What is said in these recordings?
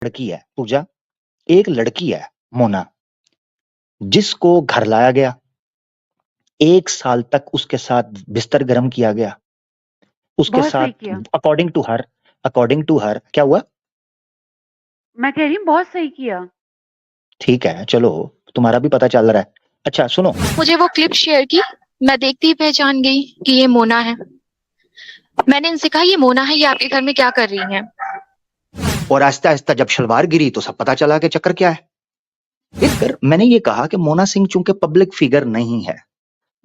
लड़की है पूजा, एक लड़की है मोना, जिसको घर लाया गया, 1 साल तक उसके साथ बिस्तर गर्म किया गया, उसके बहुत सही साथ किया। अकॉर्डिंग टू हर क्या हुआ? मैं कह रही हूँ बहुत सही किया। ठीक है, चलो तुम्हारा भी पता चल रहा है। अच्छा सुनो, मुझे वो क्लिप शेयर की, मैं देखती ही पहचान गई कि ये मोना है। मैंने इनसे कहा ये मोना है, ये आपके घर में क्या कर रही है। और आहिस्ता आहिस्ता जब शलवार गिरी तो सब पता चला कि चक्कर क्या है। इस पर मैंने ये कहा कि मोना सिंह चूंकि पब्लिक फिगर नहीं है,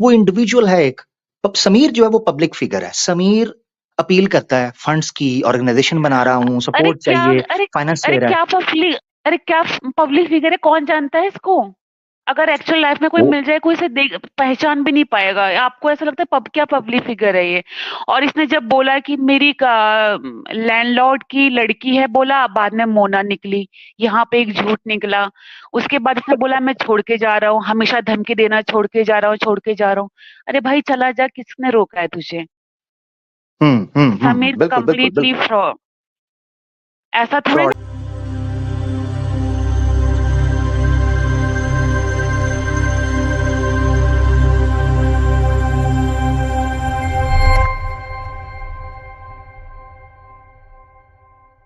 वो इंडिविजुअल है एक। अब समीर जो है वो पब्लिक फिगर है। समीर अपील करता है फंड्स की, ऑर्गेनाइजेशन बना रहा हूँ, अरे सपोर्ट क्या, चाहिए, अरे फाइनेंस अरे ले रहा है। क्या पब्लिक फिगर है, कौन जानता है इसको? अगर एक्चुअल लाइफ में कोई वो मिल जाए, कोई इसे देख पहचान भी नहीं पाएगा। आपको ऐसा लगता है क्या पब्लिक फिगर है ये? और इसने जब बोला कि मेरी लैंडलॉर्ड की लड़की है, बोला, बाद में मोना निकली, यहाँ पे एक झूठ निकला। उसके बाद इसने बोला मैं छोड़ के जा रहा हूँ, हमेशा धमकी देना, छोड़ के जा रहा हूँ, छोड़ के जा रहा हूँ। अरे भाई चला जा, किसने रोका है तुझे? समीर बिल्कुल बिल्कुल कंप्लीटली बिल्कुल फ्रॉड। ऐसा थोड़ी फ्रॉड।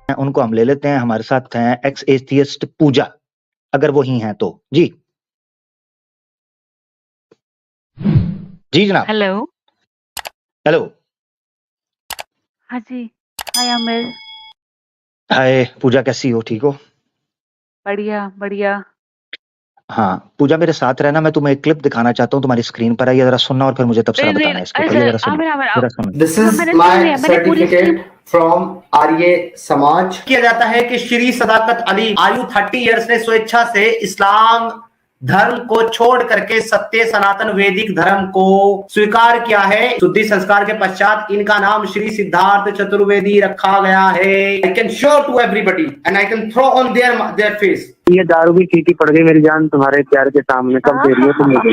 ना। उनको हम ले लेते हैं, हमारे साथ हैं एक्स एथियस्ट पूजा, अगर वो ही हैं तो। जी जी जनाब। हेलो। हेलो। हाँ जी। हाय आमिर। हाय पूजा, कैसी हो? ठीक हो? बढ़िया बढ़िया। हाँ पूजा, मेरे साथ रहना, मैं तुम्हें एक क्लिप दिखाना चाहता हूँ, तुम्हारी स्क्रीन पर है, ये जरा सुनना और फिर मुझे तबसरा अरे बताना है इसके अरे ऊपर। ये सर, जरा सुनो, आमिर आमिर जरा सुनो। दिस हाँ, इज मैंने सुन लिया, माय मैंने पूरी स्क्रीन। सर्टिफिकेट फ्रॉम आर्य समाज। किया जाता है कि श्री सदाकत अली आयु 30 इयर्स ने स्वेच्छा से इस्लाम धर्म को छोड़ करके सत्य सनातन वैदिक धर्म को स्वीकार किया है। शुद्धि संस्कार के पश्चात इनका नाम श्री सिद्धार्थ चतुर्वेदी रखा गया है। I can show to everybody and I can throw on their face. ये दारू भी पीटी पड़ गई मेरी जान तुम्हारे प्यार के सामने, कब दे रही हो तुम मुझे?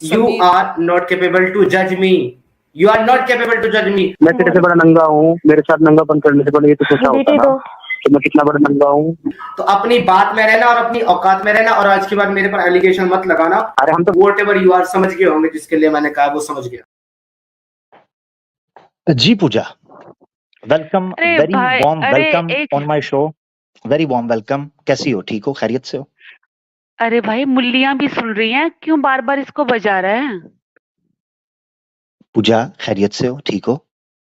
You are not capable to जज मी। You are not capable to जज मी। मैं तेरे से बड़ा नंगा हूँ, मेरे साथ नंगापन करने से पहले ये तो सोचा होता ना कि मैं कितना बड़ा नंगा हूँ। तो अपनी बात में रहना और अपनी औकात में रहना, और आज के बाद मेरे पर एलिगेशन मत लगाना। अरे हम तो व्हाटएवर यू आर समझ गए होंगे, जिसके लिए मैंने कहा वो समझ गया। जी पूजा, वेलकम, अरे वेरी भाई, वार्म अरे वेलकम एक, on my show. Very warm welcome. कैसी हो? ठीक हो? खैरियत से हो? अरे भाई मुल्लियां भी सुन रही हैं, क्यों बार बार इसको बजा रहा है? पूजा खैरियत से हो? ठीक हो?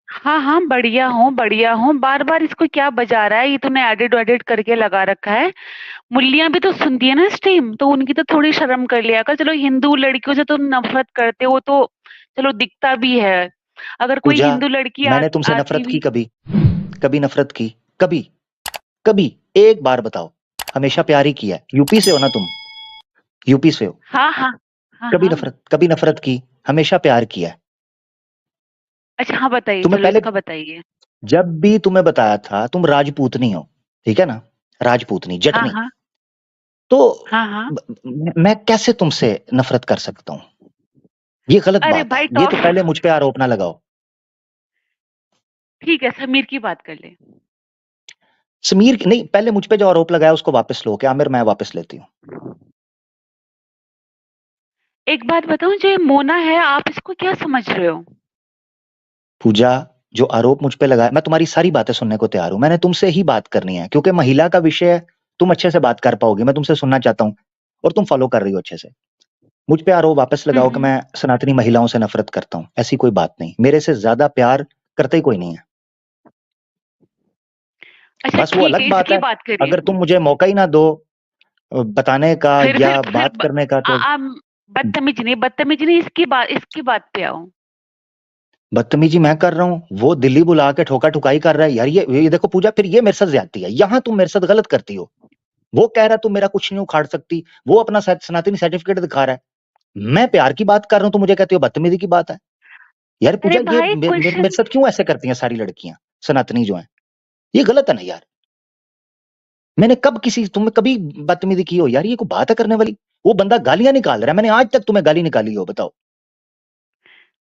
हाँ हाँ, बढ़िया हूँ बढ़िया हूँ। बार बार इसको क्या बजा रहा है? ये तूने एडिट वेडिट करके लगा रखा है। मुल्लियां भी तो सुनती है ना स्ट्रीम, तो उनकी तो थोड़ी शर्म कर लिया कर। चलो, हिंदू लड़कियों से तो नफरत करते हो, तो चलो दिखता भी है। अगर कोई पूजा, हिंदू लड़की मैंने तुमसे आती नफरत की भी। कभी? कभी नफरत की? कभी? कभी एक बार बताओ। हमेशा प्यार ही किया है। यूपी से हो ना तुम? यूपी से हो? हाँ हाँ हाँ कभी हाँ। नफरत, कभी नफरत की? हमेशा प्यार किया है। अच्छा हाँ, बताइए, तुम्हें चलो पहले, इसका बताइए। जब भी तुम्हें बताया था तुम राजपूतनी हो, ठीक है ना, राजपूतनी हाँ जटनी, हाँ तो हाँ हाँ। मैं कैसे तुमसे नफरत कर सकता हूँ? ये गलत अरे बात है, भाई ये तो टॉप। पहले मुझ पे आरोप ना लगाओ। ठीक है, समीर की बात कर ले। समीर नहीं, पहले मुझ पे जो आरोप लगाया उसको वापस लो। क्या आमिर? मैं वापस लेती हूँ। एक बात बताऊं, जो ये मोना है, आप इसको क्या समझ रहे हो? पूजा, जो आरोप मुझ पे लगाया, मैं तुम्हारी सारी बातें सुनने को तैयार हूं। मैंने तुमसे ही बात करनी है क्योंकि महिला का विषय है, तुम अच्छे से बात कर पाओगे, मैं तुमसे सुनना चाहता हूं और तुम फॉलो कर रही हो अच्छे से। मुझ पे आरोप वापस लगाओ कि हम्म। मैं सनातनी महिलाओं से नफरत करता हूं, ऐसी कोई बात नहीं। मेरे से ज्यादा प्यार करते ही कोई नहीं है। अच्छा बस वो ठीक अलग है, बात इसकी है, बात करिए। अगर तुम मुझे मौका ही ना दो बताने का या फिर बात करने का, तो बदतमीजी नहीं, इसकी बात पे आओ। बदतमीजी मैं कर रहा हूँ? वो दिल्ली बुला के ठोका ठुकाई कर रहा है यार। ये देखो पूजा, फिर ये मेरे साथ ज्यादती है। यहाँ तुम मेरे साथ गलत करती हो। वो कह रहा है तुम मेरा कुछ नहीं उखाड़ सकती, वो अपना सनातनी सर्टिफिकेट दिखा रहा है। मैं प्यार की बात कर रहा हूँ, तुम मुझे कहती हो बदतमीजी की बात है। यार अरे पूजा, ये भाई मेरे क्वेश्चन। साथ क्यों ऐसे करती हैं सारी लड़कियां सनातनी जो हैं? ये गलत है ना यार। मैंने कब किसी तुम्हें कभी बदतमीजी की हो यार? ये कोई बात है करने वाली? वो बंदा गालियां निकाल रहा है, मैंने आज तक तुम्हें गाली निकाली हो? बताओ।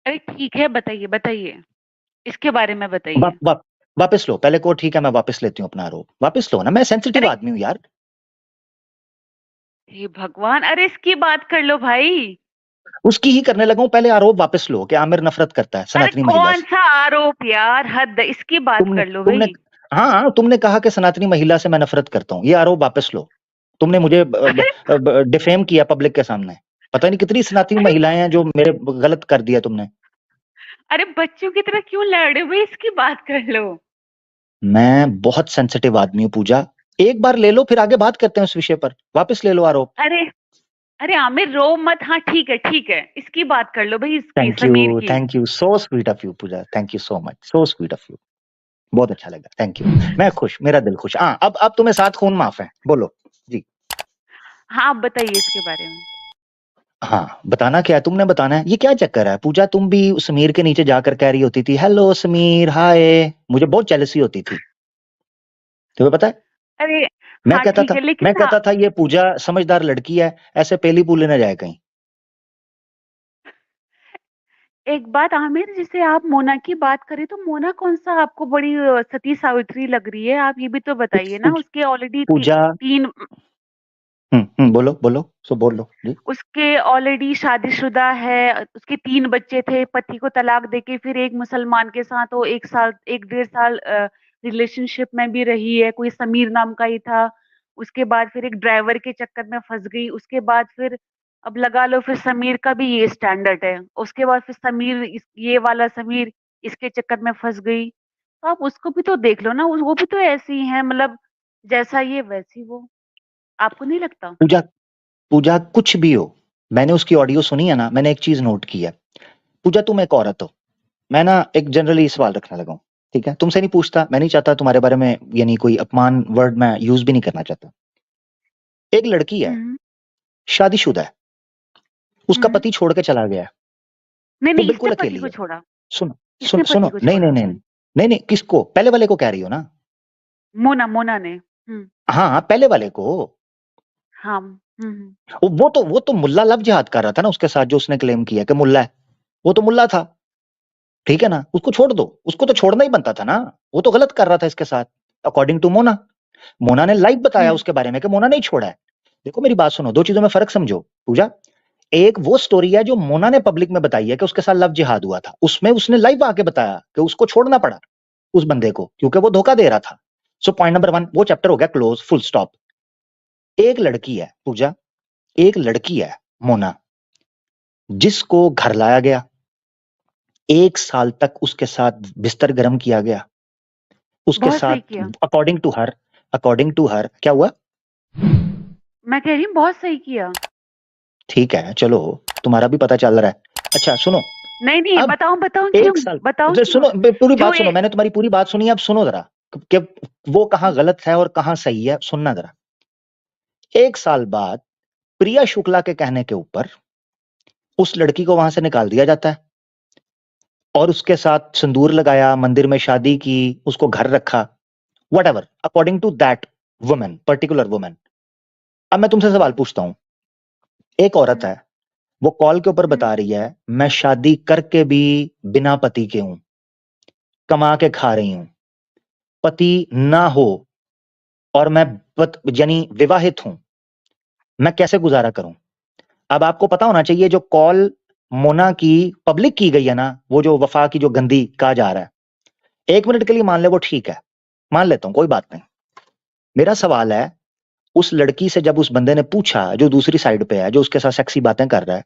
अरे ठीक है, बताइए बताइए, इसके बारे में वा, बताइए। वा, वापस लो, पहले को ठीक है मैं वापस लेती हूँ अपना आरोप, वापस लो ना, मैं सेंसिटिव अरे आदमी हूँ यार। हे भगवान, अरे इसकी बात कर लो भाई। उसकी ही करने लगा हूँ, पहले आरोप वापस लो कि आमिर नफरत करता है अरे सनातनी महिला कौन से। सा आरोप यार, हद है, इसकी बात तुमने कर लो तुमने भाई। हाँ, तुमने कहा कि सनातनी महिला से मैं नफरत करता हूँ, ये आरोप वापस लो। तुमने मुझे अरे डिफेम किया पब्लिक के सामने, पता नहीं कितनी सनातनी अरे महिलाएं हैं जो मेरे गलत कर दिया तुमने। अरे बच्चों की तरह क्यों लड़ रहे हो भाई, इसकी बात कर लो। मैं बहुत सेंसिटिव आदमी हूँ पूजा, एक बार ले लो फिर आगे बात करते हैं उस विषय पर, वापस ले लो आरोप। अरे अरे आमिर रो मत, हाँ ठीक है, इसकी बात कर लो भाई, इसकी समीर की। Thank you so sweet of you Pooja, thank you so much, so sweet of you, बहुत अच्छा लगा, थैंक यू। मैं खुश, मेरा दिल खुश। हाँ, अब तुम्हें 7 खून माफ है, बोलो जी। हाँ, आप बताइए इसके बारे में। हाँ, बताना क्या है, तुमने बताना है, ये क्या चक्कर है पूजा, तुम भी समीर के नीचे जाकर कह रही होती थी हेलो समीर हाय, मुझे बहुत जेलसी होती थी, तुम्हें पता है। अरे मैं हाँ कहता ठीक था है, मैं लेकिन कहता था ये पूजा समझदार लड़की है, ऐसे पेली पूले ना जाए कहीं। एक बात आमिर, जैसे आप मोना की बात करें तो मोना कौन सा आपको बड़ी सती सावित्री लग रही है, आप ये भी तो बताइए ना। उसके ऑलरेडी पूजा, तीन बोलो बोलो, सो बोलो जी। उसके ऑलरेडी शादीशुदा है, उसके 3 बच्चे थे, पति को तलाक देके फिर एक मुसलमान के साथ वो 1 साल 1 डेढ़ साल रिलेशनशिप में भी रही है, कोई समीर नाम का ही था। उसके बाद फिर एक ड्राइवर के चक्कर में फंस गई, उसके बाद फिर अब लगा लो फिर समीर का भी ये स्टैंडर्ड है, उसके बाद फिर समीर ये वाला समीर इसके चक्कर में फंस गई। तो आप उसको भी तो देख लो ना, वो भी तो ऐसी है, मतलब जैसा ये वैसी वो, आपको नहीं लगता? पूजा पूजा कुछ भी हो, मैंने उसकी ऑडियो सुनी है ना, मैंने एक चीज नोट की है, पूजा तुम एक औरत हो, मैं ना एक जनरली सवाल रखने लगा हूँ, ठीक है, तुमसे नहीं पूछता, मैं नहीं चाहता तुम्हारे बारे में यानी कोई अपमान वर्ड मैं यूज भी नहीं करना चाहता। एक लड़की है, हम्म शादीशुदा है, उसका हम्म पति छोड़ के चला गया है, नहीं वो नहीं, इसने बिल्कुल पति अकेली को है। छोड़ा। सुनो किसने पति सुनो, को नहीं नहीं छोड़ा? नहीं नहीं नहीं, किसको, पहले वाले को कह रही हो ना। मोना मोना ने। हाँ, पहले वाले को। हाँ। वो तो मुल्ला लव जिहाद कर रहा था ना उसके साथ, जो उसने क्लेम किया कि मुल्ला है, वो तो मुल्ला था, ठीक है ना, उसको छोड़ दो, उसको तो छोड़ना ही बनता था ना, वो तो गलत कर रहा था इसके साथ, अकॉर्डिंग टू मोना। मोना ने लाइव बताया हम्म उसके बारे में कि मोना नहीं छोड़ा है। देखो मेरी बात सुनो, दो चीजों में फर्क समझो पूजा, एक वो स्टोरी है जो मोना ने पब्लिक में बताई है कि उसके साथ लव जिहाद हुआ था, उसमें उसने लाइव आके बताया कि उसको छोड़ना पड़ा उस बंदे को क्योंकि वो धोखा दे रहा था। सो पॉइंट नंबर 1 वो चैप्टर हो गया क्लोज, फुल स्टॉप। एक लड़की है पूजा, एक लड़की है मोना, जिसको घर लाया गया, 1 साल तक उसके साथ बिस्तर गर्म किया गया, उसके बहुत सही साथ किया। अकॉर्डिंग टू हर क्या हुआ। मैं कह रही हूँ बहुत सही किया। ठीक है चलो, तुम्हारा भी पता चल रहा है। अच्छा सुनो, नहीं नहीं, अब बताओ बताओ क्यों, 1 साल बताओ क्यों। सुनो, पूरी जो बात सुनो, ये मैंने तुम्हारी पूरी बात सुनी, अब सुनो जरा कि वो कहां गलत है और कहां सही है, सुनना जरा। 1 साल बाद प्रिया शुक्ला के कहने के ऊपर उस लड़की को वहां से निकाल दिया जाता है और उसके साथ सिंदूर लगाया, मंदिर में शादी की, उसको घर रखा, whatever according to that women, particular women. अब मैं तुमसे सवाल पूछता हूं, एक औरत है, वो कॉल के ऊपर बता रही है मैं शादी करके भी बिना पति के हूं, कमा के खा रही हूं, पति ना हो और मैं यानी विवाहित हूं, मैं कैसे गुजारा करूं। अब आपको पता होना चाहिए जो कॉल मोना की पब्लिक की गई है ना, वो जो वफा की जो गंदी कहा जा रहा है, 1 मिनट के लिए मान ले वो ठीक है, मान लेता हूं कोई बात नहीं। मेरा सवाल है, उस लड़की से जब उस बंदे ने पूछा जो दूसरी साइड पे है, जो उसके साथ सेक्सी बातें कर रहा है,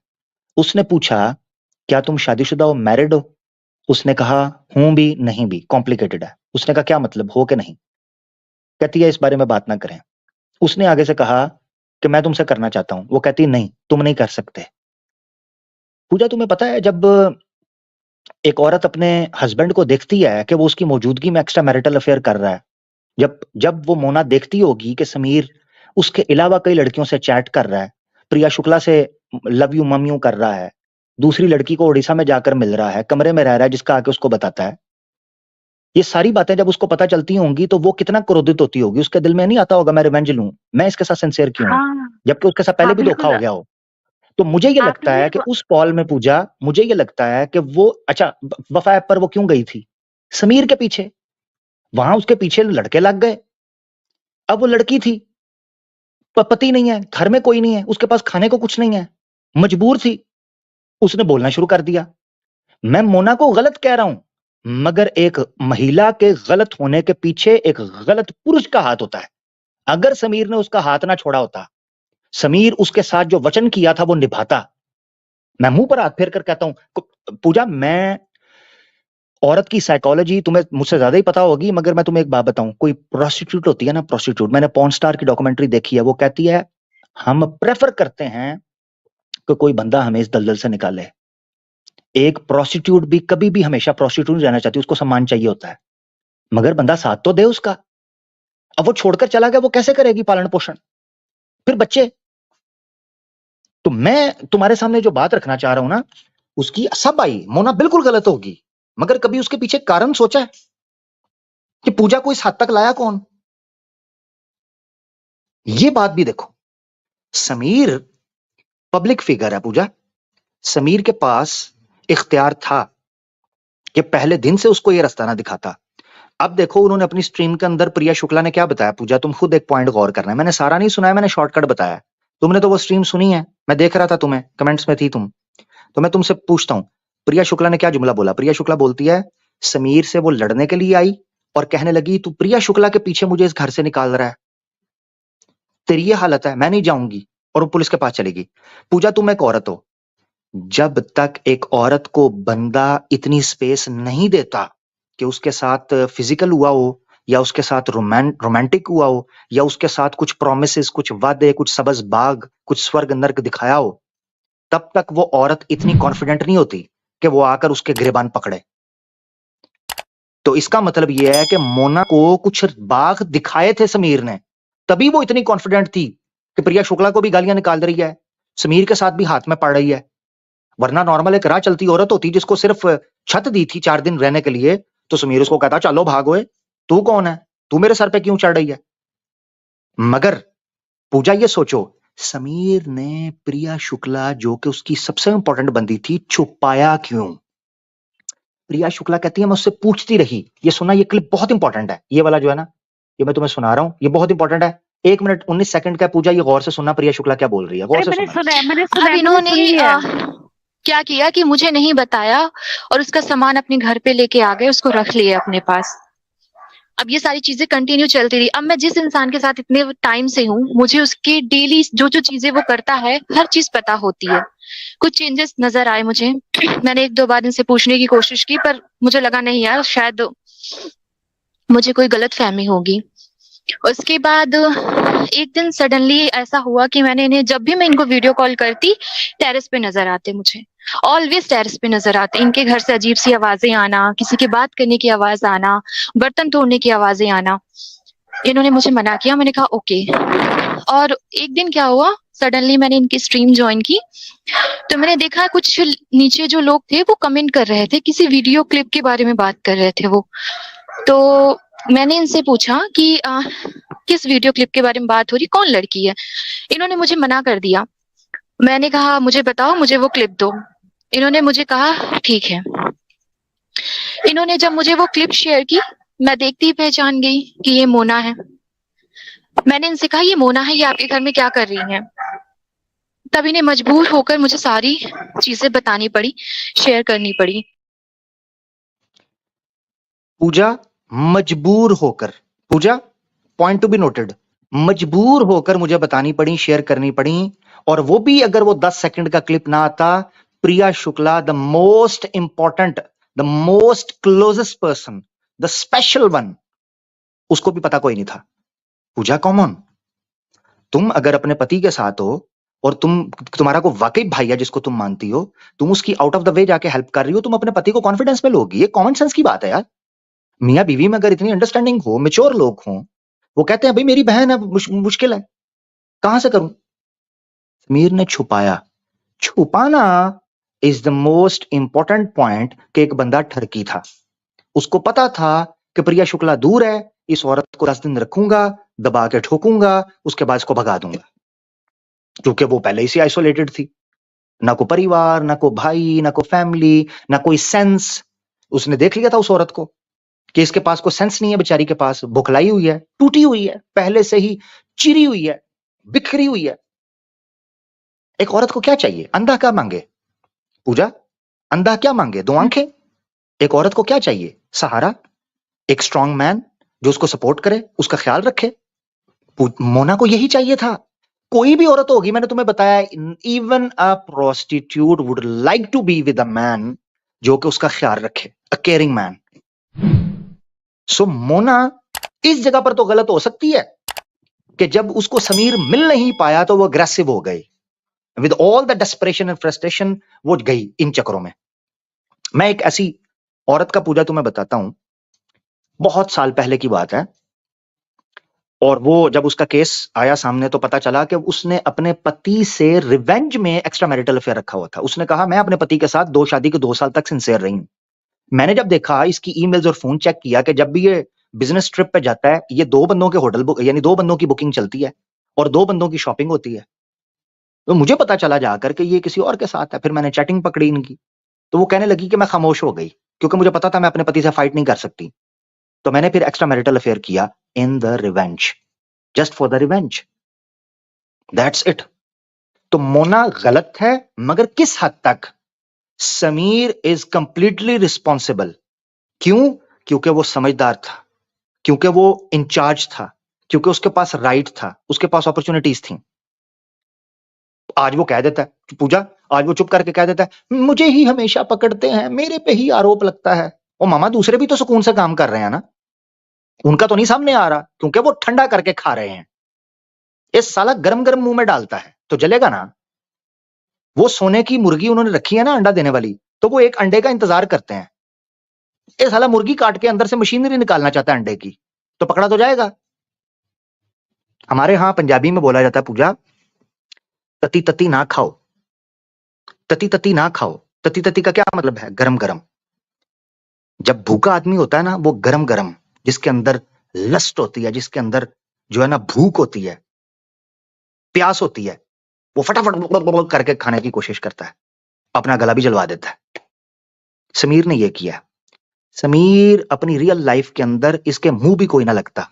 उसने पूछा क्या तुम शादीशुदा हो, मैरिड हो, उसने कहा हूं भी नहीं भी, कॉम्प्लिकेटेड है। उसने कहा क्या मतलब, हो कि नहीं, कहती है इस बारे में बात ना करें। उसने आगे से कहा कि मैं तुमसे करना चाहता हूं, वो कहती नहीं तुम नहीं कर सकते। पूजा तुम्हें पता है जब एक औरत अपने हस्बैंड को देखती है कि वो उसकी मौजूदगी में एक्स्ट्रा मैरिटल अफेयर कर रहा है, जब जब वो मोना देखती होगी कि समीर उसके अलावा कई लड़कियों से चैट कर रहा है, प्रिया शुक्ला से लव यू मम यू कर रहा है, दूसरी लड़की को उड़ीसा में जाकर मिल रहा है, कमरे में रह रहा है जिसका आके उसको बताता है, ये सारी बातें जब उसको पता चलती होंगी तो वो कितना क्रोधित होती होगी, उसके दिल में नहीं आता होगा मैं रिवेंज लूं, मैं इसके साथ सिंसियर क्यों हूं, हाँ जबकि उसके साथ पहले हाँ भी धोखा बिल्कुल। हो गया हो। तो मुझे ये आप लगता ये है कि उस कॉल में पूजा, मुझे ये लगता है कि वो अच्छा वफा ऐप पर वो क्यों गई थी, समीर के पीछे, वहां उसके पीछे लड़के लग गए। अब वो लड़की थी, पति नहीं है, घर में कोई नहीं है, उसके पास खाने को कुछ नहीं है, मजबूर थी, उसने बोलना शुरू कर दिया। मैं मोना को गलत कह रहा हूं, मगर एक महिला के गलत होने के पीछे एक गलत पुरुष का हाथ होता है। अगर समीर ने उसका हाथ ना छोड़ा होता, समीर उसके साथ जो वचन किया था वो निभाता। मैं मुंह पर हाथ फेर कर कहता हूं पूजा, मैं औरत की साइकोलॉजी तुम्हें मुझसे ज्यादा ही पता होगी, मगर मैं तुम्हें एक बात बताऊं, कोई प्रोस्टिट्यूट होती है ना, प्रोस्टिट्यूट, मैंने पॉर्न स्टार की डॉक्यूमेंट्री देखी है, वो कहती है हम प्रेफर करते हैं कि कोई बंदा हमें इस दलदल से निकाले। एक प्रोस्टिट्यूट भी कभी भी हमेशा प्रोस्टिट्यूट नहीं रहना चाहती, उसको सम्मान चाहिए होता है, मगर बंदा साथ तो दे उसका। अब वो छोड़कर चला गया, वो कैसे करेगी पालन पोषण, फिर बच्चे। तो मैं तुम्हारे सामने जो बात रखना चाह रहा हूं ना, उसकी सब आई, मोना बिल्कुल गलत होगी, मगर कभी उसके पीछे कारण सोचा है कि पूजा को इस हद तक लाया कौन? ये बात भी देखो, समीर पब्लिक फिगर है पूजा, समीर के पास इख्तियार था कि पहले दिन से उसको ये रास्ता ना दिखाता। अब देखो उन्होंने अपनी स्ट्रीम के अंदर प्रिया शुक्ला ने क्या बताया, पूजा तुम खुद एक पॉइंट गौर करना है, मैंने सारा नहीं सुना है, मैंने शॉर्टकट बताया, तुमने तो वो स्ट्रीम सुनी है, मैं देख रहा था तुम्हें, कमेंट्स में थी तुम, तो मैं तुमसे पूछता हूं, प्रिया शुक्ला ने क्या जुमला बोला? प्रिया शुक्ला बोलती है समीर से वो लड़ने के लिए आई और कहने लगी तू प्रिया शुक्ला के पीछे मुझे इस घर से निकाल रहा है, तेरी ये हालत है, मैं नहीं जाऊंगी, और वो पुलिस के पास चलेगी। पूजा तुम एक औरत हो, जब तक एक औरत को बंदा इतनी स्पेस नहीं देता कि उसके साथ फिजिकल हुआ हो या उसके साथ रोमांटिक हुआ हो या उसके साथ कुछ प्रोमिसेस, कुछ वादे, कुछ सब्ज बाग, कुछ स्वर्ग नर्क दिखाया हो, तब तक वो औरत इतनी कॉन्फिडेंट नहीं होती कि वो आकर उसके गिरेबान पकड़े। तो इसका मतलब यह है कि मोना को कुछ बाग दिखाए थे समीर ने, तभी वो इतनी कॉन्फिडेंट थी कि प्रिया शुक्ला को भी गालियां निकाल रही है, समीर के साथ भी हाथ में पड़ रही है। वरना नॉर्मल एक राह चलती औरत होती जिसको सिर्फ छत दी थी 4 दिन रहने के लिए, तो समीर उसको कहता चलो भागो, तू कौन है, तू मेरे सर पे क्यों चढ़ रही है? मगर पूजा ये सोचो, समीर ने प्रिया शुक्ला जो कि उसकी सबसे इंपॉर्टेंट बंदी थी, छुपाया क्यों? प्रिया शुक्ला कहती है मैं उससे पूछती रही, ये सुना, ये क्लिप बहुत इंपॉर्टेंट है, ये वाला जो है ना, ये मैं तुम्हें सुना रहा हूं, ये बहुत इंपॉर्टेंट है, 1 मिनट 19 सेकंड का। पूजा ये गौर से सुनना, प्रिया शुक्ला क्या बोल रही है, गौर से सुनना। अब इन्होंने क्या किया कि मुझे नहीं बताया और उसका सामान अपने घर पे लेके आ गए, उसको रख लिया अपने पास। अब ये सारी चीजें कंटिन्यू चलती रही। अब मैं जिस इंसान के साथ इतने टाइम से हूँ, मुझे उसकी डेली जो जो चीजें वो करता है हर चीज पता होती है। कुछ चेंजेस नजर आए मुझे, मैंने 1-2 बार इनसे पूछने की कोशिश की, पर मुझे लगा नहीं यार, शायद मुझे कोई गलत फहमी होगी। उसके बाद एक दिन सडनली ऐसा हुआ कि मैंने इन्हें, जब भी मैं इनको वीडियो कॉल करती, टेरेस पे नजर आते, मुझे ऑलवेज टेरेस पे नजर आते। इनके घर से अजीब सी आवाजें आना, किसी की बात करने की आवाज आना, बर्तन तोड़ने की आवाजें आना। इन्होंने मुझे मना किया, मैंने कहा ओके। और एक दिन क्या हुआ, सडनली मैंने इनकी स्ट्रीम ज्वाइन की, तो मैंने देखा कुछ नीचे जो लोग थे वो कमेंट कर रहे थे, किसी वीडियो क्लिप के बारे में बात कर रहे थे वो। तो मैंने इनसे पूछा कि किस वीडियो क्लिप के बारे में बात हो रही, कौन लड़की है? इन्होंने मुझे मना कर दिया। मैंने कहा मुझे बताओ, मुझे वो क्लिप दो। इन्होंने मुझे कहा ठीक है। इन्होंने जब मुझे वो क्लिप शेयर की, मैं देखती ही पहचान गई कि ये मोना है। मैंने इनसे कहा ये मोना है, ये आपके घर में क्या कर रही हैं? तब इन्हें मजबूर होकर मुझे सारी चीजें बतानी पड़ी, शेयर करनी पड़ी। पूजा मजबूर होकर, पूजा पॉइंट टू बी नोटेड, मजबूर होकर मुझे बतानी पड़ी, शेयर करनी पड़ी, और वो भी अगर वो 10 सेकंड का क्लिप ना आता, Priya Shukla, the most important, the most closest person, the special one, उसको भी पता कोई नहीं था। पूजा कॉमन, तुम अगर अपने पति के साथ हो और तुम्हारा को वाकई भाई है जिसको तुम मानती हो, तुम उसकी आउट ऑफ द वे जाके हेल्प कर रही हो, तुम अपने पति को कॉन्फिडेंस में लोगी, ये कॉमन सेंस की बात है यार। मियां बीवी में अगर इतनी अंडरस्टैंडिंग हो, मेच्योर लोग हों, वो कहते हैं भाई मेरी बहन है, मुश्किल है, कहां से करूं? समीर ने छुपाया। छुपाना is the most important point कि एक बंदा ठरकी था, उसको पता था कि प्रिया शुक्ला दूर है, इस औरत को 10 दिन रखूंगा, दबा के ठोकूंगा, उसके बाद इसको भगा दूंगा, क्योंकि वो पहले ही से आइसोलेटेड थी, ना को परिवार, ना को भाई, ना को फैमिली, ना कोई सेंस। उसने देख लिया था उस औरत को, कि इसके पास कोई सेंस नहीं है, बेचारी के पास बुखलाई हुई है, टूटी हुई है, पहले से ही चिरी हुई है, बिखरी हुई है। एक औरत को क्या चाहिए? अंधा क्या मांगे पूजा? अंधा क्या मांगे? 2 आंखें। एक औरत को क्या चाहिए? सहारा, एक स्ट्रांग मैन जो उसको सपोर्ट करे, उसका ख्याल रखे। मोना को यही चाहिए था। कोई भी औरत होगी, मैंने तुम्हें बताया, even a prostitute would like to be with a man जो कि उसका ख्याल रखे, a caring man. So Mona इस जगह पर तो गलत हो सकती है कि जब उसको समीर मिल नहीं पाया तो वो अग्रेसिव हो गई, with all the desperation and frustration वो गई इन चक्करों में। मैं एक ऐसी औरत का पूजा तुम्हें बताता हूं, बहुत साल पहले की बात है, और वो जब उसका केस आया सामने तो पता चला कि उसने अपने पति से रिवेंज में एक्स्ट्रा मैरिटल अफेयर रखा हुआ था। उसने कहा मैं अपने पति के साथ 2 शादी के 2 साल तक सिंसियर रही हूं। मैंने जब देखा इसकी ईमेल्स और फोन चेक किया कि जब भी ये बिजनेस ट्रिप पे जाता है, ये 2 बंदों के होटल बुक, यानी 2 बंदों की बुकिंग चलती है और 2 बंदों की शॉपिंग होती है। तो मुझे पता चला जाकर कि ये किसी और के साथ है। फिर मैंने चैटिंग पकड़ी इनकी, तो वो कहने लगी कि मैं खामोश हो गई क्योंकि मुझे पता था मैं अपने पति से फाइट नहीं कर सकती। तो मैंने फिर एक्स्ट्रा मैरिटल अफेयर किया in the revenge, just for the revenge, that's it. तो मोना गलत है, मगर किस हद तक? Sameer is completely responsible. क्यों? क्योंकि वो समझदार था, क्योंकि वो इंचार्ज था, क्योंकि उसके पास राइट था, उसके पास अपॉर्चुनिटीज थी। आज वो कह देता है पूजा, आज वो चुप करके कह देता है मुझे ही हमेशा पकड़ते हैं, मेरे पे ही आरोप लगता है। ओ मामा, दूसरे भी तो सुकून से काम कर रहे हैं ना, उनका तो नहीं सामने आ रहा क्योंकि वो ठंडा करके खा रहे हैं। इस साला गरम गरम मुंह में डालता है तो जलेगा ना। वो सोने की मुर्गी उन्होंने रखी है ना अंडा देने वाली, तो वो एक अंडे का इंतजार करते हैं। ये साला मुर्गी काट के अंदर से मशीनरी निकालना चाहता है अंडे की, तो पकड़ा तो जाएगा। हमारे यहां पंजाबी में बोला जाता है पूजा, तती तती ना खाओ, तती तती ना खाओ। तती तती का क्या मतलब है? गरम गरम। जब भूखा आदमी होता है ना, वो गरम गरम, जिसके अंदर लस्ट होती है, जिसके अंदर जो है ना भूख होती है, प्यास होती है, वो फटाफट करके खाने की कोशिश करता है, अपना गला भी जलवा देता है। समीर ने यह किया। समीर अपनी रियल लाइफ के अंदर इसके मुंह भी कोई ना लगता।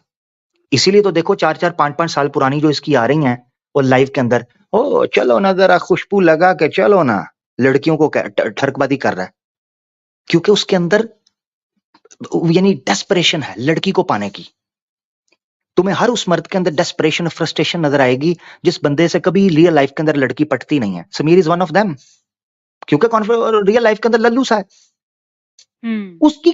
इसीलिए तो देखो 4-4, 5-5 साल पुरानी जो इसकी आ रही हैं, वो लाइफ के अंदर ओ चलो ना जरा खुशबू लगा के चलो ना, लड़कियों को ठरकबादी कर रहा है, क्योंकि उसके अंदर यानी डेस्परेशन है लड़की को पाने की। तुम्हें हर उस मर्द के अंदर डेस्परेशन, फ्रस्ट्रेशन नजर आएगी जिस बंदे से कभी रियल लाइफ के अंदर लड़की पटती नहीं है। Sameer is one of them, क्योंकि रियल लाइफ के अंदर लल्लू सा है। उसकी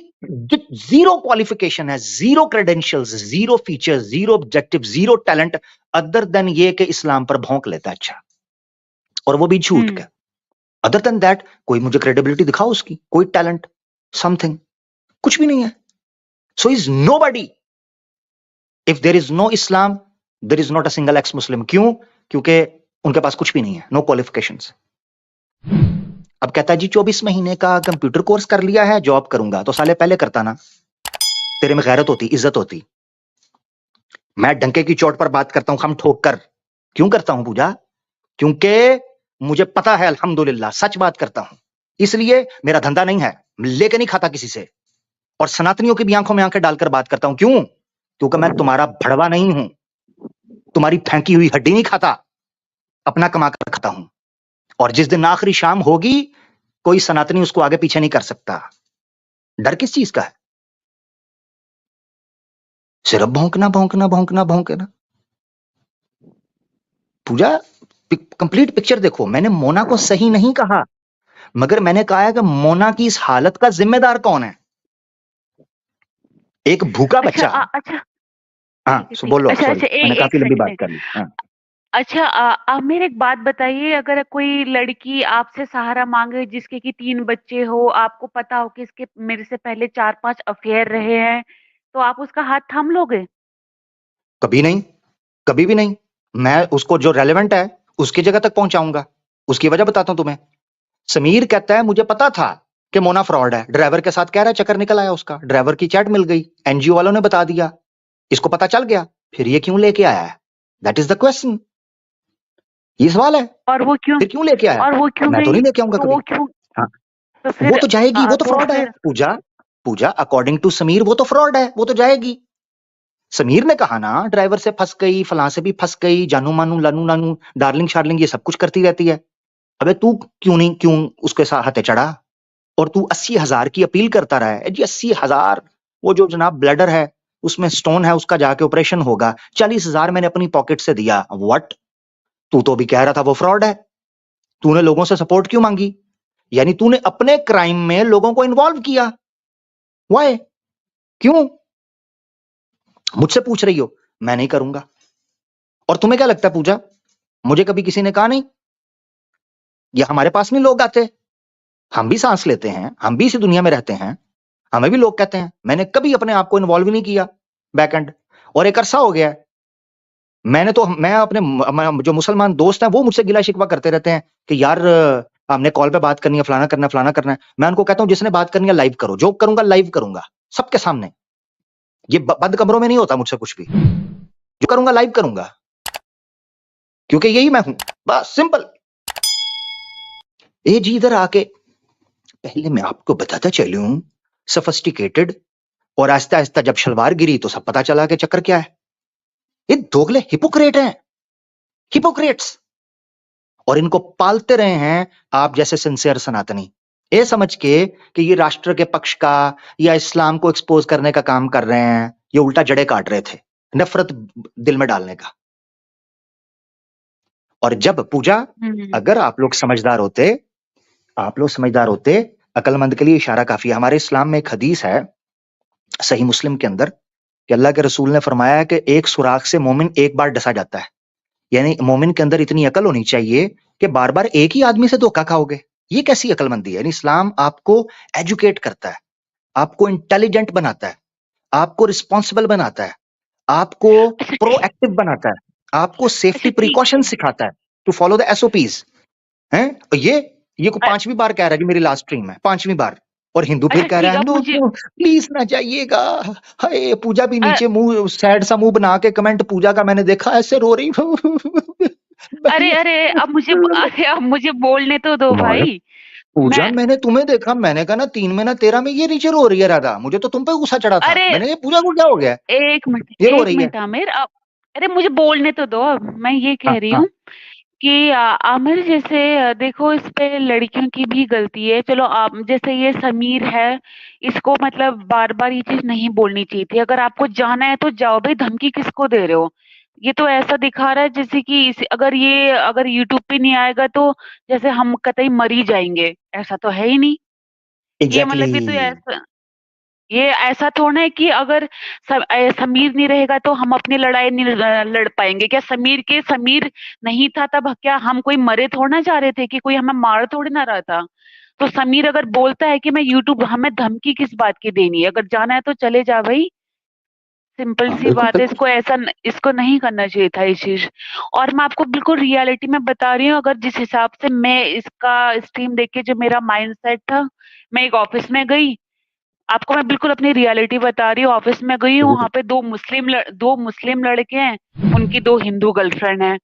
जीरो क्वालिफिकेशन है, zero credentials, zero features, zero objective, zero talent, other than ये कि इस्लाम पर भौंक लेता है अच्छा, और वो भी झूठ का। अदर देन दैट कोई मुझे क्रेडिबिलिटी दिखाओ उसकी, कोई टैलेंट, समथिंग, कुछ भी नहीं है। So is nobody. If there is no Islam, there is not a single ex Muslim. क्यों? क्योंकि उनके पास कुछ भी नहीं है, नो क्वालिफिकेशंस। अब कहता है जी 24 महीने का कंप्यूटर कोर्स कर लिया है, जॉब करूंगा। तो साले पहले करता ना, तेरे में गैरत होती, इज्जत होती। मैं डंके की चोट पर बात करता हूं, खम ठोक कर। क्यों करता हूं पूजा? क्योंकि मुझे पता है, अल्हम्दुलिल्लाह सच बात करता हूं, इसलिए मेरा धंधा नहीं है, लेके नहीं खाता किसी से, और सनातनियों की भी आंखों में आंखें डालकर बात करता हूं। क्यों? क्योंकि मैं तुम्हारा भड़वा नहीं हूं, तुम्हारी फेंकी हुई हड्डी नहीं खाता, अपना कमा कर खाता हूं। और जिस दिन आखिरी शाम होगी, कोई सनातनी उसको आगे पीछे नहीं कर सकता। डर किस चीज का है? सिर्फ भौंकना भौंकना भौंकना भौंकना। पूजा कंप्लीट पिक्चर देखो। मैंने मोना को सही नहीं कहा, मगर मैंने कहा है कि मोना की इस हालत का जिम्मेदार कौन है? एक भूखा बच्चा। अच्छा, हाँ, बोलो। अच्छा, सॉरी, मैंने काफी लंबी बात कर ली। हाँ। अच्छा, आप मेरे एक बात बताइए, अगर कोई लड़की आपसे सहारा मांगे जिसके कि 3 बच्चे हो, आपको पता हो कि इसके मेरे से पहले 4-5 अफेयर रहे हैं, तो आप उसका हाथ थाम लोगे? कभी नहीं, कभी भी नहीं। मैं उसको जो रेलेवेंट है उसकी जगह तक पहुंचाऊंगा। उसकी वजह बताता हूं तुम्हें। समीर कहता है मुझे पता था कि मोना फ्रॉड है, ड्राइवर के साथ कह रहा है, चक्कर निकल आया उसका, ड्राइवर की चैट मिल गई, एनजीओ वालों ने बता दिया, इसको पता चल गया, फिर ये क्यों लेके आया है? That is the question. ये सवाल है। और वो क्यों फिर क्यों लेके आया? और वो क्यों मैं तो नहीं लेके आऊंगा तो कभी। वो क्यों हाँ, तो फिर वो तो जाएगी, वो तो तो फ्रॉड है फिर पूजा। पूजा अकॉर्डिंग टू समीर वो तो फ्रॉड है, वो तो जाएगी। समीर ने कहा ना ड्राइवर से फंस गई, फलां से भी फंस गई, जानू मानू लानू नानू डार्लिंग शार्लिंग ये सब कुछ करती रहती है। अबे तू क्यों उसके साथ हाथे चढ़ा? और तू 80,000 की अपील करता रहा है जी। 80,000 वो जो जनाब ब्लडर है उसमें स्टोन है, उसका जाके ऑपरेशन होगा। 40,000 मैंने अपनी पॉकेट से दिया। व्हाट? तू तो भी कह रहा था वो फ्रॉड है। तूने लोगों से सपोर्ट क्यों मांगी? यानी तूने अपने क्राइम में लोगों को इन्वॉल्व किया। वाई? क्यों? मुझसे पूछ रही हो? मैं नहीं करूंगा। और तुम्हें क्या लगता है पूजा, मुझे कभी किसी ने कहा नहीं? या हमारे पास नहीं लोग आते? हम भी सांस लेते हैं, हम भी इसी दुनिया में रहते हैं, हमें भी लोग कहते हैं। मैंने कभी अपने आप को इन्वॉल्व नहीं किया बैक एंड, और एक अरसा हो गया है। मैं अपने जो मुसलमान दोस्त हैं वो मुझसे गिला शिकवा करते रहते हैं कि यार हमने कॉल पे बात करनी है, फलाना करना है। मैं उनको कहता हूं जिसने बात करनी है लाइव करो, जो करूंगा लाइव करूंगा सबके सामने। ये बंद कमरों में नहीं होता मुझसे कुछ भी। जो करूंगा लाइव करूंगा, क्योंकि यही मैं हूं, बस सिंपल। ए जी इधर आके पहले मैं आपको बताता चलूं, सोफिस्टिकेटेड, और आहिस्ता आहिस्ता जब शलवार गिरी तो सब पता चला कि चक्कर क्या है। ये दोगले हिपोक्रेट हैं, हिपोक्रेट्स, और इनको पालते रहे हैं आप जैसे सिंसियर सनातनी, ये समझ के कि ये राष्ट्र के पक्ष का या इस्लाम को एक्सपोज करने का काम कर रहे हैं। ये उल्टा जड़े काट रहे थे, नफरत दिल में डालने का। और जब पूजा अगर आप लोग समझदार होते, अकलमंद के लिए इशारा काफी है। हमारे इस्लाम में एक हदीस है सही मुस्लिम के अंदर कि अल्लाह के रसूल ने फरमाया कि एक सुराख से मोमिन एक बार डसा जाता है। यानी मोमिन के अंदर इतनी अकल होनी चाहिए कि बार बार एक ही आदमी से धोखा खाओगे। ये कैसी अकलमंदी है? यानी इस्लाम आपको एजुकेट करता है, आपको इंटेलिजेंट बनाता है, आपको रिस्पॉन्सिबल बनाता है, आपको प्रोएक्टिव बनाता है, आपको सेफ्टी प्रिकॉशन सिखाता है टू फॉलो द एसओपीज हैं। ये को 5वीं बार कह रहा है कि मेरी लास्ट स्ट्रीम है, 5वीं बार। और हिंदू फिर कह रहा है नो प्लीज ना जाइएगा। हाय पूजा भी नीचे मुंह सैड सा मुंह बना के कमेंट, पूजा का मैंने देखा ऐसे रो रही। अरे अब मुझे बोलने तो दो भाई। पूजा मैंने तुम्हें देखा, मैंने कहा ना 3 में ना 13 में ये नीचे रो रही है राधा। मुझे तो तुम पे गुस्सा चढ़ा था। मैंने पूजा को क्या हो गया? एक मिनट आमिर, अरे मुझे बोलने तो दो। मैं ये कह रही हूँ कि आमिर जैसे देखो इस पे लड़कियों की भी गलती है। चलो आप जैसे ये समीर है, इसको मतलब बार बार ये चीज नहीं बोलनी चाहिए थी। अगर आपको जाना है तो जाओ भाई, धमकी किसको दे रहे हो? ये तो ऐसा दिखा रहा है जैसे कि अगर यूट्यूब पे नहीं आएगा तो जैसे हम कतई मर ही जाएंगे। ऐसा तो है ही नहीं। ये मतलब ये ऐसा थोड़ा है कि अगर समीर नहीं रहेगा तो हम अपनी लड़ाई नहीं लड़ पाएंगे क्या? समीर नहीं था तब क्या हम कोई मरे थोड़ा जा रहे थे? कि कोई हमें मार थोड़ी ना रहा था? तो समीर अगर बोलता है कि मैं यूट्यूब, हमें धमकी किस बात की देनी है? अगर जाना है तो चले जा भाई, सिंपल सी बात है। इसको नहीं करना चाहिए था ये चीज। और मैं आपको बिल्कुल रियलिटी में बता रही हूँ, अगर जिस हिसाब से मैं इसका स्ट्रीम देख के जो मेरा माइंडसेट था, मैं एक ऑफिस में गई, आपको मैं बिल्कुल अपनी रियलिटी बता रही हूँ। ऑफिस में गई हूँ, वहां पे दो मुस्लिम लड़के हैं, उनकी 2 हिंदू गर्लफ्रेंड है,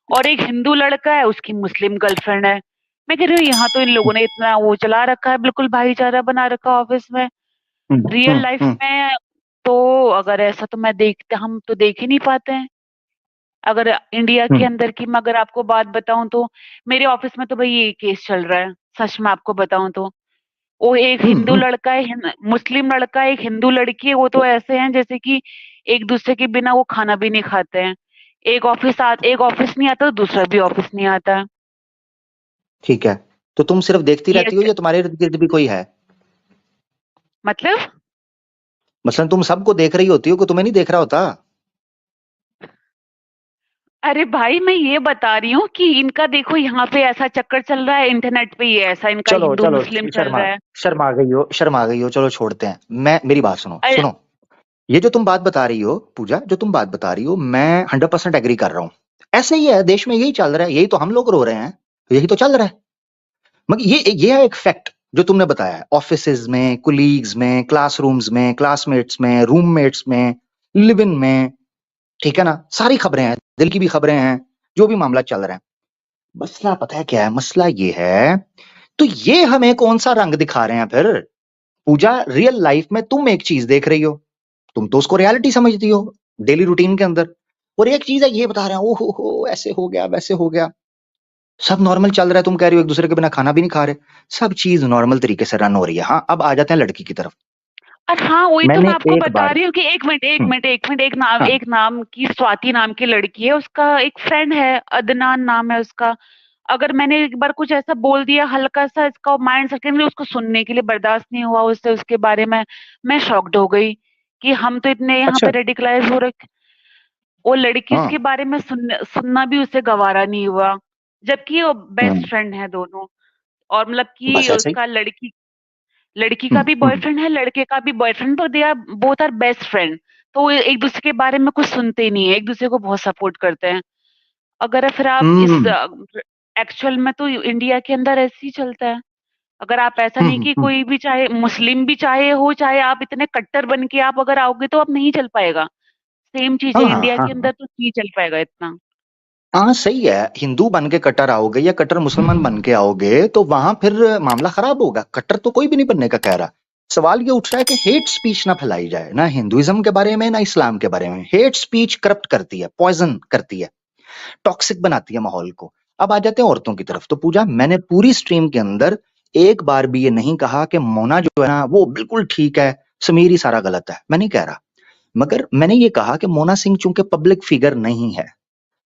और एक हिंदू लड़का है, उसकी मुस्लिम गर्लफ्रेंड है। मैं कह रही हूँ यहाँ तो इन लोगों ने इतना वो चला रखा है, बिल्कुल भाईचारा बना रखा है ऑफिस में। रियल लाइफ में तो अगर ऐसा तो हम तो देख ही नहीं पाते हैं। अगर इंडिया के अंदर की मैं अगर आपको बात बताऊं तो मेरे ऑफिस में तो भाई ये केस चल रहा है। सच में आपको बताऊं तो वो एक हिंदू लड़का है, मुस्लिम लड़का है, एक हिंदू लड़की है। वो तो ऐसे हैं जैसे कि एक दूसरे के बिना वो खाना भी नहीं खाते हैं। एक ऑफिस नहीं आता तो दूसरा भी ऑफिस नहीं आता। ठीक है, तो तुम सिर्फ देखती रहती हो या तुम्हारे इर्द गिर्द भी कोई है? मतलब मसलन तुम सबको देख रही होती हो कि तुम्हें नहीं देख रहा होता? अरे भाई मैं ये बता रही हूँ कि इनका देखो यहाँ पे ऐसा चक्कर चल रहा है, इंटरनेट पे ये ऐसा इनका हिंदू मुस्लिम चल रहा है। शर्मा गई हो, चलो छोड़ते हैं। मेरी बात सुनो। ये जो तुम बात बता रही हो पूजा, जो तुम बात बता रही हो, मैं 100% एग्री कर रहा हूँ। ऐसे ही है, देश में यही चल रहा है, यही तो हम लोग रो रहे हैं, यही तो चल रहा है। मगर ये है एक फैक्ट जो तुमने बताया। ऑफिसेज में, कुलीग्स में, क्लासरूम्स में, क्लासमेट्स में, रूममेट्स में, लिव इन में, ठीक है ना, सारी खबरें हैं, दिल की भी खबरें हैं, जो भी मामला चल रहा है। मसला पता है क्या है? मसला ये है, तो ये हमें कौन सा रंग दिखा रहे हैं फिर? पूजा रियल लाइफ में तुम एक चीज देख रही हो, तुम तो उसको रियलिटी समझती हो डेली रूटीन के अंदर, और एक चीज है ये बता रहे हैं ओहो ऐसे हो गया वैसे हो गया, सब नॉर्मल चल रहा है, तुम कह रही हो एक दूसरे के बिना खाना भी नहीं खा रहे, सब चीज नॉर्मल तरीके से रन हो रही है। हाँ अब आ जाते हैं लड़की की तरफ। और हाँ वही तो मैंने मैं आपको एक बता बार रही हूँ कि एक मिनट हाँ एक नाम की स्वाति नाम की लड़की है, उसका एक फ्रेंड है, अदनान नाम है उसका। अगर मैंने एक बार कुछ ऐसा बोल दिया हल्का सा, इसका माइंड सेकंड उसको सुनने के लिए बर्दाश्त नहीं हुआ, उससे उसके बारे में मैं शॉक्ड हो गई कि हम तो इतने यहाँ अच्छा पे रेडिकलाइज हो रखे। वो लड़की हाँ उसके बारे में सुनना भी उसे गवारा नहीं हुआ, जबकि वो बेस्ट हम्म, फ्रेंड है दोनों। और मतलब कि बस ऐसे ही उसका लड़की का भी बॉयफ्रेंड है, लड़के का भी बॉयफ्रेंड, तो they are both are best friend. तो वो एक दूसरे के बारे में कुछ सुनते ही नहीं है, एक दूसरे को बहुत सपोर्ट करते हैं। अगर फिर आप इस हम्म एक्चुअल में तो इंडिया के अंदर ऐसे ही चलता है। अगर आप ऐसा नहीं कि हम्म। कोई भी चाहे मुस्लिम भी चाहे हो, चाहे आप इतने कट्टर बन के आप अगर आओगे तो आप नहीं चल पाएगा। सेम चीज हाँ है, हाँ इंडिया हाँ के हाँ अंदर तो नहीं चल पाएगा इतना। हाँ सही है, हिंदू बन के कट्टर आओगे या कट्टर मुसलमान बन के आओगे तो वहां फिर मामला खराब होगा। कट्टर तो कोई भी नहीं बनने का कह रहा, सवाल ये उठ रहा है कि हेट स्पीच ना फैलाई जाए, ना हिंदुइज्म के बारे में ना इस्लाम के बारे में। हेट स्पीच करप्ट करती है, पॉइजन करती है, टॉक्सिक बनाती है माहौल को। अब आ जाते हैं औरतों की तरफ। तो पूजा, मैंने पूरी स्ट्रीम के अंदर एक बार भी ये नहीं कहा कि मोना जो है ना वो बिल्कुल ठीक है, समीर ही सारा गलत है, मैं नहीं कह रहा। मगर मैंने ये कहा कि मोना सिंह चूंकि पब्लिक फिगर नहीं है,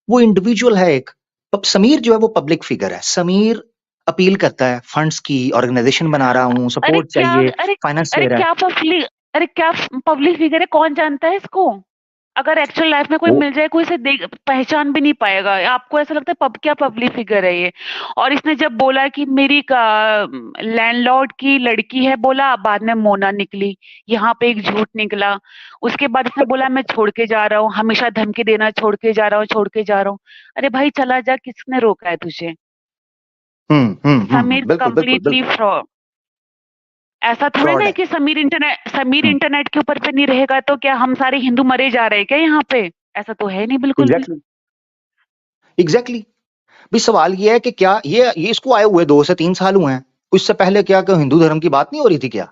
वो इंडिविजुअल है एक। समीर जो है वो पब्लिक फिगर है। समीर अपील करता है फंड्स की, ऑर्गेनाइजेशन बना रहा हूँ, अरे सपोर्ट क्या चाहिए, अरे फाइनेंस अरे दे रहा है। क्या पब्लिक अरे क्या पब्लिक फिगर है, कौन जानता है इसको? अगर एक्चुअल लाइफ में कोई वो मिल जाए, कोई इसे देख पहचान भी नहीं पाएगा। आपको ऐसा लगता है क्या पब्लिक फिगर है ये? और इसने जब बोला कि मेरी लैंडलॉर्ड की लड़की है, बोला, बाद में मोना निकली, यहाँ पे एक झूठ निकला। उसके बाद इसने बोला मैं छोड़ के जा रहा हूँ, हमेशा धमकी देना, छोड़ के जा रहा हूँ, छोड़ के जा रहा हूँ। अरे भाई चला जा, किसने रोका है तुझे? समीर बिल्कुल बिल्कुल कंप्लीटली बिल्कुल फ्रॉड। ऐसा थोड़ी ना फ्रॉड है है। कि समीर हम्म, इंटरनेट के ऊपर पे नहीं रहेगा तो क्या हम सारे हिंदू मरे जा रहे हैं क्या यहाँ पे? ऐसा तो है नहीं बिल्कुल भी। Exactly exactly. भी सवाल ये है कि क्या ये इसको आए हुए 2 से 3 साल हुए हैं, उससे पहले क्या कि हिंदू धर्म की बात नहीं हो रही थी क्या?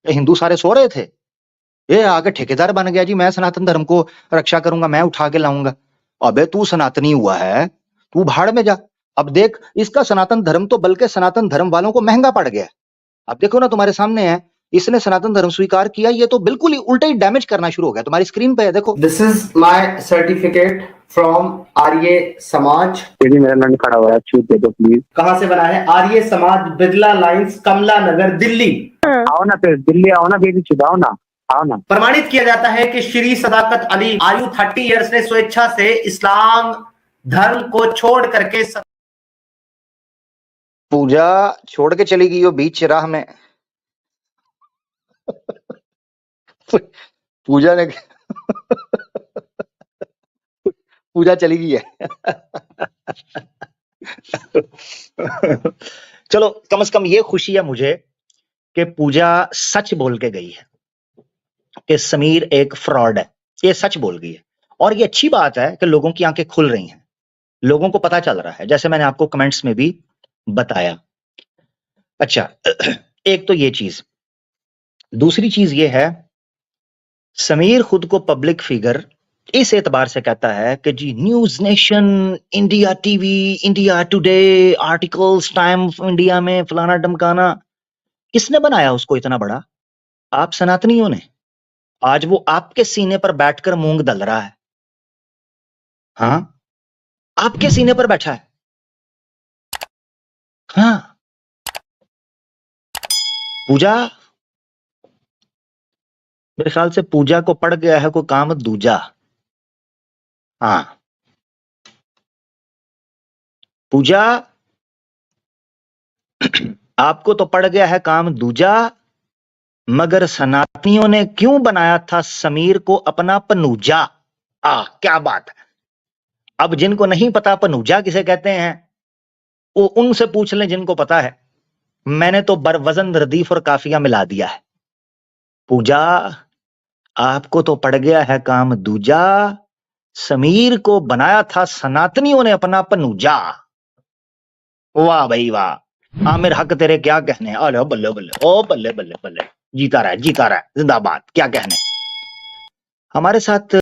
ये हिंदू सारे सो रहे थे, ये आके ठेकेदार बन गया जी, मैं सनातन धर्म को रक्षा करूंगा, मैं उठा के लाऊंगा। अबे तू सनातनी हुआ है, तू भाड़ में जा। अब देख, इसका सनातन धर्म तो बल्कि सनातन धर्म वालों को महंगा पड़ गया। अब देखो ना, तुम्हारे सामने है, इसने सनातन धर्म स्वीकार किया, ये तो बिल्कुल ही उल्टा ही डैमेज करना शुरू हो गया। तुम्हारी स्क्रीन पे है, देखो। This is my certificate from Arya Samaj. ये भी मेरा नंद खड़ा हुआ है, छूट दे दो प्लीज। कहां से बना है? आर्य समाज, बिरला लाइंस, कमला नगर, दिल्ली। आओ ना फिर दिल्ली आओ ना, बेबी चुदाओ ना, आओ ना। प्रमाणित किया जाता है कि श्री सदाकत अली आयु 30 इयर्स ने स्वेच्छा से इस्लाम धर्म को छोड़ करके पूजा छोड़ के चली गई हो बीच राह में। पूजा ने पूजा चली गई है। चलो, कम से कम ये खुशी है मुझे कि पूजा सच बोल के गई है कि समीर एक फ्रॉड है। ये सच बोल गई है, और ये अच्छी बात है कि लोगों की आंखें खुल रही हैं, लोगों को पता चल रहा है, जैसे मैंने आपको कमेंट्स में भी बताया। अच्छा, एक तो ये चीज। दूसरी चीज ये है, समीर खुद को पब्लिक फिगर इस एतबार से कहता है कि Zee News Nation, India TV, India Today, articles, Time of India में फलाना डमकाना। किसने बनाया उसको इतना बड़ा? आप सनातनियों ने। आज वो आपके सीने पर बैठकर मूंग दल रहा है। हाँ, आपके सीने पर बैठा है। हाँ, पूजा, मेरे ख्याल से पूजा को पड़ गया है कोई काम दूजा। हाँ, पूजा, आपको तो पड़ गया है काम दूजा, मगर सनातनियों ने क्यों बनाया था समीर को अपना पनूजा? क्या बात है। अब जिनको नहीं पता पनूजा किसे कहते हैं, वो उनसे पूछ लें जिनको पता है। मैंने तो बरवजन रदीफ और काफिया मिला दिया है। पूजा, आपको तो पड़ गया है काम दूजा, समीर को बनाया था सनातनियों ने अपना पनूजा। वाह भाई वाह, आमिर हक तेरे क्या कहने। अरे बल्ले बल्ले, ओ बल्ले बल्ले बल्ले, जीता रहा है, जिंदाबाद, क्या कहने। हमारे साथ